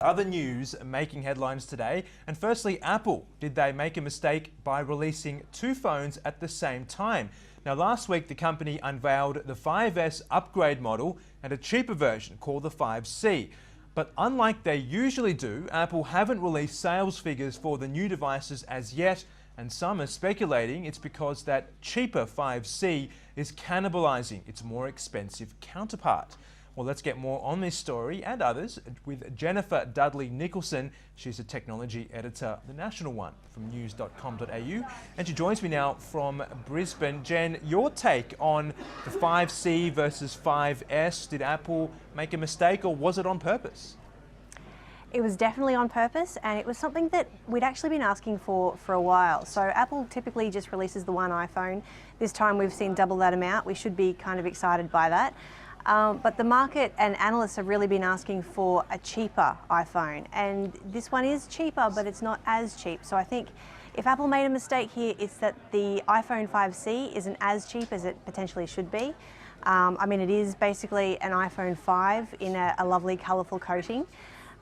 Other news making headlines today, and firstly, Apple. Did they make a mistake by releasing two phones at the same time? Now, last week the company unveiled the 5S upgrade model and a cheaper version called the 5C. But unlike they usually do, Apple haven't released sales figures for the new devices as yet, and some are speculating it's because that cheaper 5C is cannibalizing its more expensive counterpart. Well, let's get more on this story and others with Jennifer Dudley-Nicholson. She's a technology editor, the national one, from news.com.au. And she joins me now from Brisbane. Jen, your take on the 5C versus 5S. Did Apple make a mistake or was it on purpose? It was definitely on purpose, and it was something that we'd actually been asking for a while. So Apple typically just releases the one iPhone. This time we've seen double that amount. We should be kind of excited by that. But the market and analysts have really been asking for a cheaper iPhone, and this one is cheaper, but it's not as cheap. So I think if Apple made a mistake here, it's that the iPhone 5C isn't as cheap as it potentially should be. I mean, it is basically an iPhone 5 in a lovely colourful coating.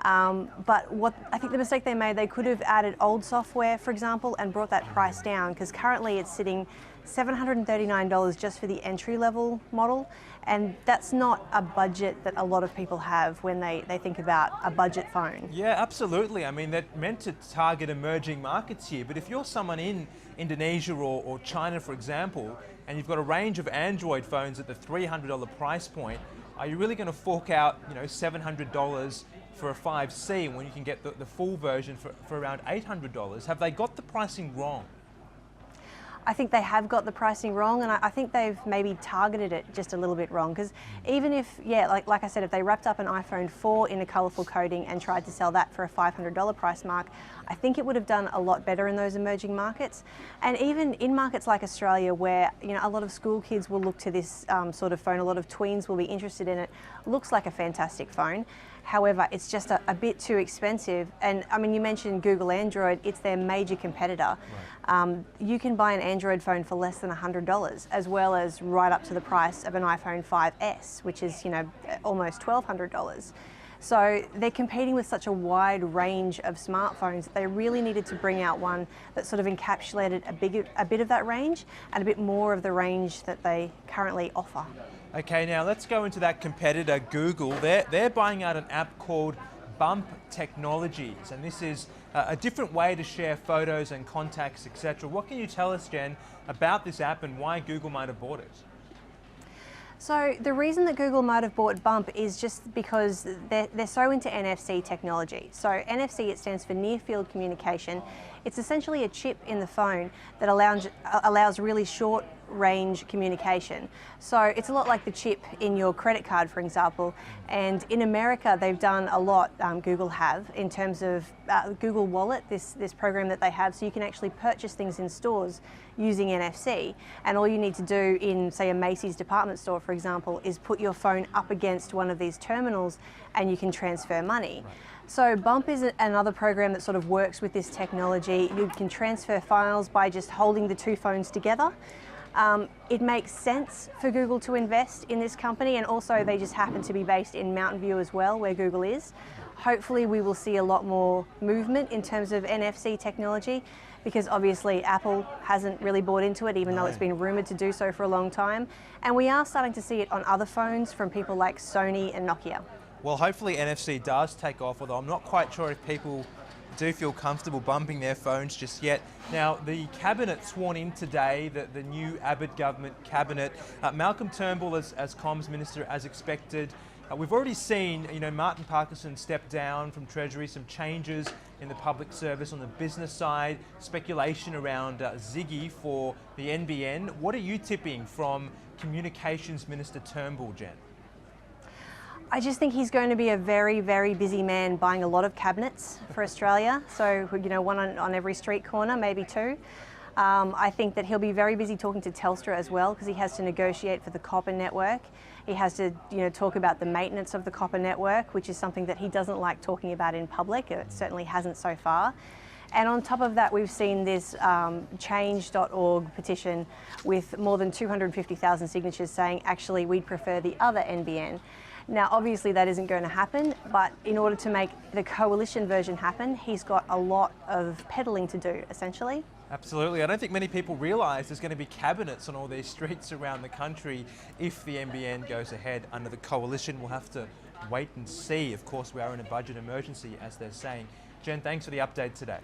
But what I think the mistake they made, they could have added old software, for example, and brought that price down, because currently it's sitting $739 just for the entry-level model, and that's not a budget that a lot of people have when they think about a budget phone. Yeah, absolutely. I mean, they're meant to target emerging markets here, but if you're someone in Indonesia or China, for example, and you've got a range of Android phones at the $300 price point, are you really going to fork out, $700 for a 5C when you can get the full version for around $800? Have they got the pricing wrong? I think they have got the pricing wrong, and I think they've maybe targeted it just a little bit wrong, because even if, like I said, if they wrapped up an iPhone 4 in a colourful coating and tried to sell that for a $500 price mark, I think it would have done a lot better in those emerging markets. And even in markets like Australia, where a lot of school kids will look to this sort of phone, a lot of tweens will be interested in it. Looks like a fantastic phone. However, it's just a bit too expensive. And I mean, you mentioned Google Android, it's their major competitor. Right. You can buy an Android phone for less than $100, as well as right up to the price of an iPhone 5S, which is, almost $1,200. So they're competing with such a wide range of smartphones. They really needed to bring out one that sort of encapsulated a bit of that range and a bit more of the range that they currently offer. Okay, now let's go into that competitor, Google. They're buying out an app called Bump Technologies, and this is a different way to share photos and contacts, etc. What can you tell us, Jen, about this app and why Google might have bought it? So the reason that Google might have bought Bump is just because they're so into NFC technology. So NFC, it stands for Near Field Communication. It's essentially a chip in the phone that allows really short range communication. So it's a lot like the chip in your credit card, for example. And in America, they've done a lot, Google have, in terms of Google Wallet, this program that they have, so you can actually purchase things in stores using NFC. And all you need to do in, say, a Macy's department store, for example, is put your phone up against one of these terminals and you can transfer money. Right. So Bump is another program that sort of works with this technology. You can transfer files by just holding the two phones together. It makes sense for Google to invest in this company, and also they just happen to be based in Mountain View as well, where Google is. Hopefully we will see a lot more movement in terms of NFC technology, because obviously Apple hasn't really bought into it, even though it's been rumoured to do so for a long time. And we are starting to see it on other phones from people like Sony and Nokia. Well, hopefully NFC does take off, although I'm not quite sure if people do feel comfortable bumping their phones just yet. Now, the cabinet sworn in today, the new Abbott government cabinet. Malcolm Turnbull as comms minister, as expected. We've already seen, Martin Parkinson step down from Treasury, some changes in the public service on the business side, speculation around Ziggy for the NBN. What are you tipping from Communications Minister Turnbull, Jen? I just think he's going to be a very, very busy man buying a lot of cabinets for Australia. So, one on every street corner, maybe two. I think that he'll be very busy talking to Telstra as well, because he has to negotiate for the copper network. He has to, talk about the maintenance of the copper network, which is something that he doesn't like talking about in public. It certainly hasn't so far. And on top of that, we've seen this change.org petition with more than 250,000 signatures saying, actually, we'd prefer the other NBN. Now, obviously that isn't going to happen, but in order to make the coalition version happen, he's got a lot of peddling to do, essentially. Absolutely. I don't think many people realise there's going to be cabinets on all these streets around the country if the NBN goes ahead under the coalition. We'll have to wait and see. Of course, we are in a budget emergency, as they're saying. Jen, thanks for the update today.